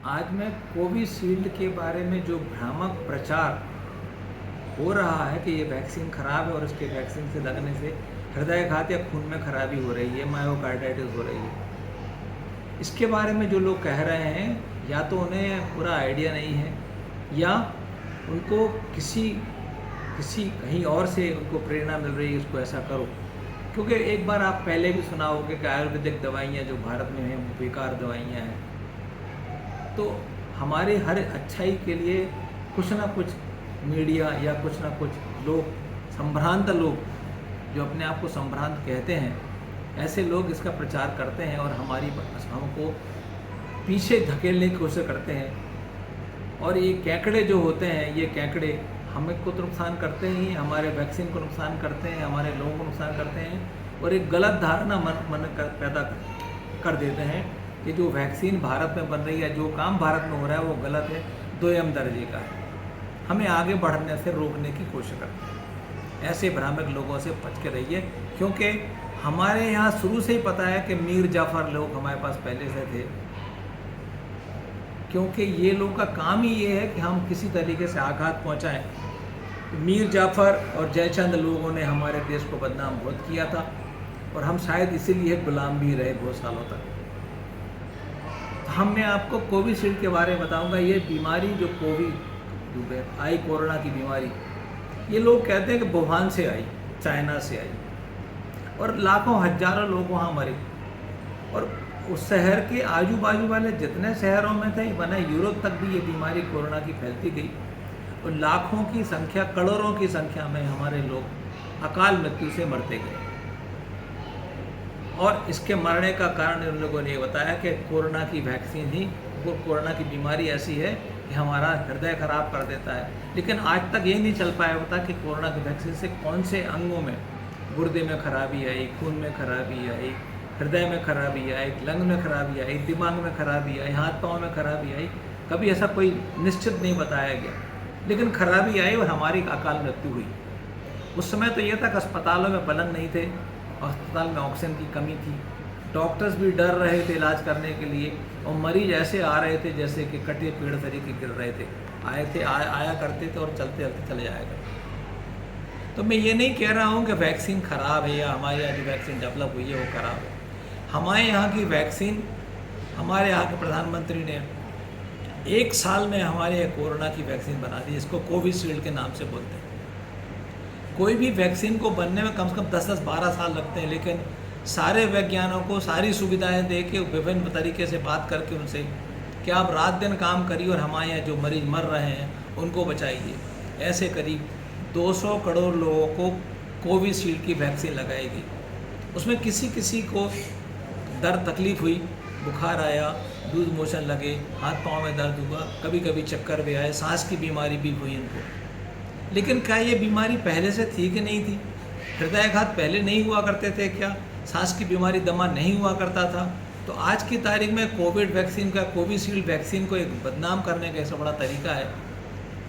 आज मैं कोविशील्ड के बारे में जो भ्रामक प्रचार हो रहा है कि ये वैक्सीन ख़राब है और इसके वैक्सीन से लगने से हृदयघात या खून में खराबी हो रही है, मायोकार्डाइटिस हो रही है, इसके बारे में जो लोग कह रहे हैं या तो उन्हें पूरा आइडिया नहीं है या उनको किसी किसी कहीं और से उनको प्रेरणा मिल रही है इसको ऐसा करो। क्योंकि एक बार आप पहले भी सुना होगा कि आयुर्वेदिक दवाइयाँ जो भारत में हैं वो बेकार दवाइयाँ हैं। तो हमारे हर अच्छाई के लिए कुछ ना कुछ मीडिया या कुछ ना कुछ लोग, संभ्रांत लोग जो अपने आप को संभ्रांत कहते हैं, ऐसे लोग इसका प्रचार करते हैं और हमको पीछे धकेलने की कोशिश करते हैं। और ये कैकड़े जो होते हैं, ये कैकड़े हमें को तो नुकसान करते ही, हमारे वैक्सीन को नुकसान करते हैं, हमारे लोगों को नुकसान करते हैं और एक गलत धारणा मन पैदा कर देते हैं कि जो वैक्सीन भारत में बन रही है, जो काम भारत में हो रहा है वो गलत है, दोयम दर्जे का है, हमें आगे बढ़ने से रोकने की कोशिश करते हैं। ऐसे भ्रामक लोगों से बच के रहिए, क्योंकि हमारे यहाँ शुरू से ही पता है कि मीर जाफ़र लोग हमारे पास पहले से थे। क्योंकि ये लोगों का काम ही ये है कि हम किसी तरीके से आघात पहुँचाएँ। मीर जाफ़र और जयचंद लोगों ने हमारे देश को बदनाम बहुत किया था और हम शायद इसीलिए गुलाम भी रहे बहुत सालों तक। मैं आपको कोविशील्ड के बारे में बताऊंगा। ये बीमारी जो कोविड आई, कोरोना की बीमारी, ये लोग कहते हैं कि वुहान से आई, चाइना से आई और लाखों हजारों लोग वहाँ मरे। और उस शहर के आजू बाजू वाले जितने शहरों में थे, वना यूरोप तक भी ये बीमारी कोरोना की फैलती गई और लाखों की संख्या, करोड़ों की संख्या में हमारे लोग अकाल मृत्यु से मरते गए। और इसके मरने का कारण उन लोगों ने ये बताया कि कोरोना की वैक्सीन ही, वो कोरोना की बीमारी ऐसी है कि हमारा हृदय खराब कर देता है। लेकिन आज तक ये नहीं चल पाया होता कि कोरोना की वैक्सीन से कौन से अंगों में, गुर्दे में खराबी आई, खून में खराबी आई, हृदय में खराबी आई, लंग में खराबी आई, दिमाग में खराबी आई, हाथ पाँव में खराबी आई। कभी ऐसा कोई निश्चित नहीं बताया गया, लेकिन खराबी आई और हमारी अकाल मृत्यु हुई। उस समय तो ये था कि अस्पतालों में पलंग नहीं थे, अस्पताल में ऑक्सीजन की कमी थी, डॉक्टर्स भी डर रहे थे इलाज करने के लिए और मरीज ऐसे आ रहे थे जैसे कि कटे पेड़ तरीके गिर रहे थे, आया करते थे और चलते चलते चले जाया करते। तो मैं ये नहीं कह रहा हूँ कि वैक्सीन ख़राब है या हमारे यहाँ जो वैक्सीन डेवलप हुई है वो ख़राब है। हमारे यहाँ की वैक्सीन, हमारे यहाँ के प्रधानमंत्री ने 1 साल में हमारे यहाँ कोरोना की वैक्सीन बना दी, इसको कोविशील्ड के नाम से बोलते हैं। कोई भी वैक्सीन को बनने में कम से कम 10-12 साल लगते हैं, लेकिन सारे वैज्ञानिकों को सारी सुविधाएं दे के, विभिन्न तरीके से बात करके उनसे कि आप रात दिन काम करिए और हमारे यहाँ जो मरीज मर रहे हैं उनको बचाइए। ऐसे करीब 200 करोड़ लोगों को कोविशील्ड की वैक्सीन लगाएगी। उसमें किसी किसी को दर्द तकलीफ़ हुई, बुखार आया, लूज मोशन लगे, हाथ पाँव में दर्द हुआ, कभी कभी चक्कर भी आए, सांस की बीमारी भी हुई इनको। लेकिन क्या ये बीमारी पहले से थी कि नहीं थी? हृदयाघात पहले नहीं हुआ करते थे क्या? सांस की बीमारी, दमा नहीं हुआ करता था? तो आज की तारीख में कोविड वैक्सीन का, कोविशील्ड वैक्सीन को एक बदनाम करने का ऐसा बड़ा तरीका है।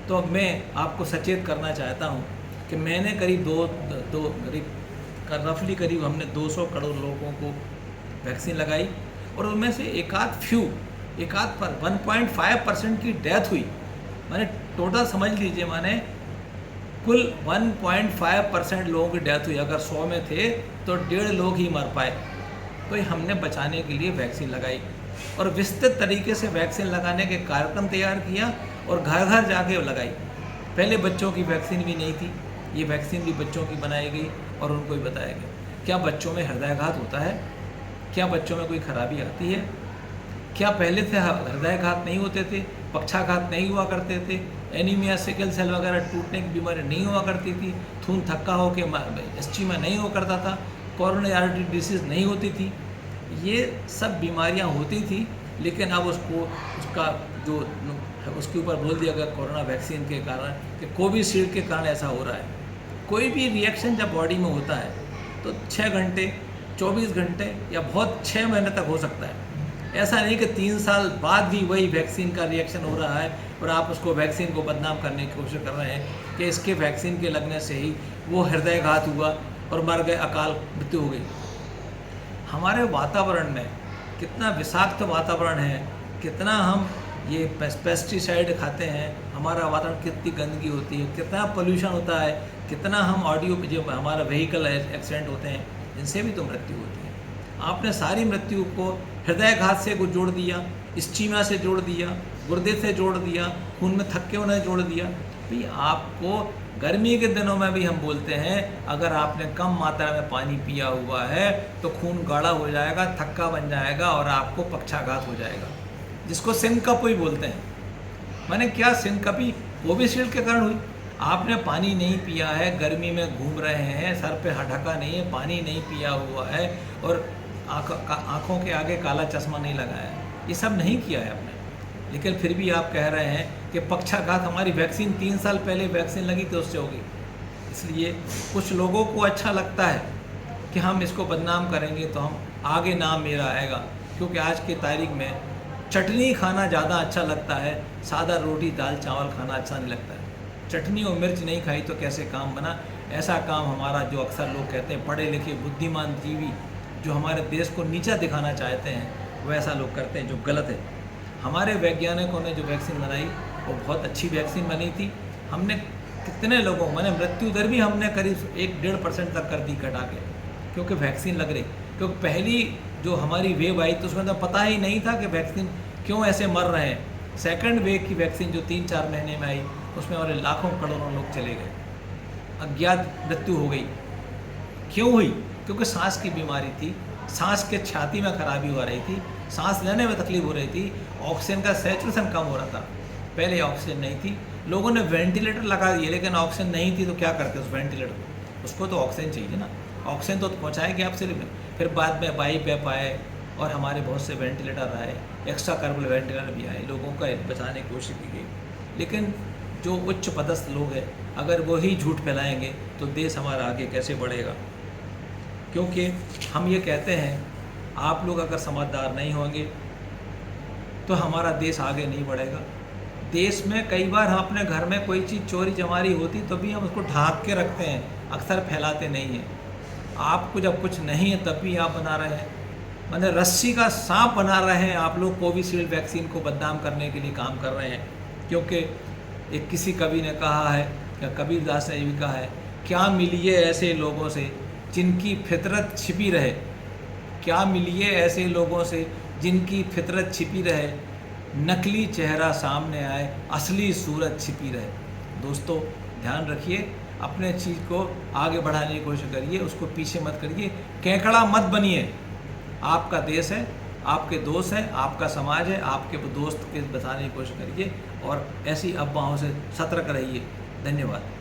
तो मैं आपको सचेत करना चाहता हूँ कि मैंने करीब रफली करीब हमने 200 करोड़ लोगों को वैक्सीन लगाई और उनमें से एकाध पर 1.5% की डेथ हुई। मैंने टोटल समझ लीजिए, माने कुल 1.5% लोगों की डेथ हुई। अगर 100 में थे तो 1.5 लोग ही मर पाए। तो ये हमने बचाने के लिए वैक्सीन लगाई और विस्तृत तरीके से वैक्सीन लगाने के कार्यक्रम तैयार किया और घर घर जाके लगाई। पहले बच्चों की वैक्सीन भी नहीं थी, ये वैक्सीन भी बच्चों की बनाई गई और उनको भी बताया गया। क्या बच्चों में हृदयाघात होता है? क्या बच्चों में कोई खराबी आती है? क्या पहले से हृदयाघात नहीं होते थे, पक्षाघात नहीं हुआ करते थे, एनीमिया, सिकल सेल वगैरह टूटने की बीमारी नहीं हुआ करती थी, खून थक्का होकर एस्टीमा नहीं हुआ करता था, कोरोनरी आर्टरी डिसीज़ नहीं होती थी? ये सब बीमारियां होती थी, लेकिन अब उसके ऊपर बोल दिया गया कोरोना वैक्सीन के कारण कि कोविशील्ड के कारण ऐसा हो रहा है। कोई भी रिएक्शन जब बॉडी में होता है तो 6 घंटे, 24 घंटे या बहुत 6 महीने तक हो सकता है। ऐसा नहीं कि 3 साल बाद भी वही वैक्सीन का रिएक्शन हो रहा है और आप उसको वैक्सीन को बदनाम करने की कोशिश कर रहे हैं कि इसके वैक्सीन के लगने से ही वो हृदयाघात हुआ और मर गए, अकाल मृत्यु हो गई। हमारे वातावरण में कितना विषाक्त वातावरण है, कितना हम ये पेस्टिसाइड खाते हैं, हमारा वातावरण कितनी गंदगी होती है, कितना पोल्यूशन होता है, कितना हम ऑडियो जो हमारा व्हीकल एक्सीडेंट होते हैं, इनसे भी तो मृत्यु होती है। आपने सारी मृत्यु को हृदयघात से जोड़ दिया, इस्चीमा से जोड़ दिया, गुर्दे से जोड़ दिया, खून में थक्के होने जोड़ दिया। भाई आपको गर्मी के दिनों में भी हम बोलते हैं अगर आपने कम मात्रा में पानी पिया हुआ है तो खून गाढ़ा हो जाएगा, थक्का बन जाएगा और आपको पक्षाघात हो जाएगा, जिसको सिनकप ही बोलते हैं। मैंने क्या सिनकपी कोविशील्ड के कारण हुई? आपने पानी नहीं पिया है, गर्मी में घूम रहे हैं, सर पे ढका नहीं है, पानी नहीं पिया हुआ है और आँखों के आगे काला चश्मा नहीं लगाया है, ये सब नहीं किया है आपने, लेकिन फिर भी आप कह रहे हैं कि पक्षाघात हमारी वैक्सीन 3 साल पहले वैक्सीन लगी तो उससे होगी। इसलिए कुछ लोगों को अच्छा लगता है कि हम इसको बदनाम करेंगे तो हम आगे नाम मेरा आएगा, क्योंकि आज की तारीख में चटनी खाना ज़्यादा अच्छा लगता है, सादा रोटी दाल चावल खाना अच्छा नहीं लगता है। चटनी और मिर्च नहीं खाई तो कैसे काम बना? ऐसा काम हमारा जो अक्सर लोग कहते हैं पढ़े लिखे बुद्धिमान जीवी जो हमारे देश को नीचा दिखाना चाहते हैं, वैसा लोग करते हैं, जो गलत है। हमारे वैज्ञानिकों ने जो वैक्सीन बनाई वो बहुत अच्छी वैक्सीन बनी थी। हमने कितने लोगों मैंने मृत्यु दर भी हमने करीब 1-1.5% तक कर दी घटा के, क्योंकि वैक्सीन लग रही। क्योंकि पहली जो हमारी वेव आई तो उसमें तो पता ही नहीं था कि वैक्सीन क्यों ऐसे मर रहे हैं। सेकंड वेव की वैक्सीन जो 3-4 महीने में आई उसमें हमारे लाखों करोड़ों लोग चले गए, अज्ञात मृत्यु हो गई। क्यों हुई? क्योंकि सांस की बीमारी थी, सांस के छाती में खराबी हो रही थी, सांस लेने में तकलीफ हो रही थी, ऑक्सीजन का सैचुरेशन कम हो रहा था। पहले ऑक्सीजन नहीं थी, लोगों ने वेंटिलेटर लगा दिए, लेकिन ऑक्सीजन नहीं थी तो क्या करते उस वेंटिलेटर को? उसको तो ऑक्सीजन चाहिए ना, ऑक्सीजन तो पहुँचाएंगे आप सिर में। फिर बाद में बाईपैप आए और हमारे बहुत से वेंटिलेटर आए, एक्स्ट्रा कार्बल वेंटिलेटर भी आए, लोगों का बचाने की कोशिश की गई। लेकिन जो उच्च पदस्थ लोग हैं अगर वो ही झूठ फैलाएंगे तो देश हमारा आगे कैसे बढ़ेगा? क्योंकि हम ये कहते हैं आप लोग अगर समझदार नहीं होंगे तो हमारा देश आगे नहीं बढ़ेगा। देश में कई बार हम अपने घर में कोई चीज़ चोरी चमारी होती तो भी हम उसको ढांक के रखते हैं, अक्सर फैलाते नहीं हैं। आपको जब कुछ नहीं है तब भी आप बना रहे हैं, मैंने रस्सी का सांप बना रहे हैं आप लोग। कोविशील्ड वैक्सीन को बदनाम करने के लिए काम कर रहे हैं, क्योंकि एक किसी कवि ने कहा है या कबीरदास ने भी कहा है, क्या मिलिए ऐसे लोगों से जिनकी फितरत छिपी रहे, क्या मिलिए ऐसे लोगों से जिनकी फितरत छिपी रहे, नकली चेहरा सामने आए असली सूरत छिपी रहे। दोस्तों ध्यान रखिए, अपने चीज़ को आगे बढ़ाने की कोशिश करिए, उसको पीछे मत करिए, केकड़ा मत बनिए। आपका देश है, आपके दोस्त हैं, आपका समाज है, आपके दोस्त के बचाने की कोशिश करिए और ऐसी अफवाहों से सतर्क रहिए। धन्यवाद।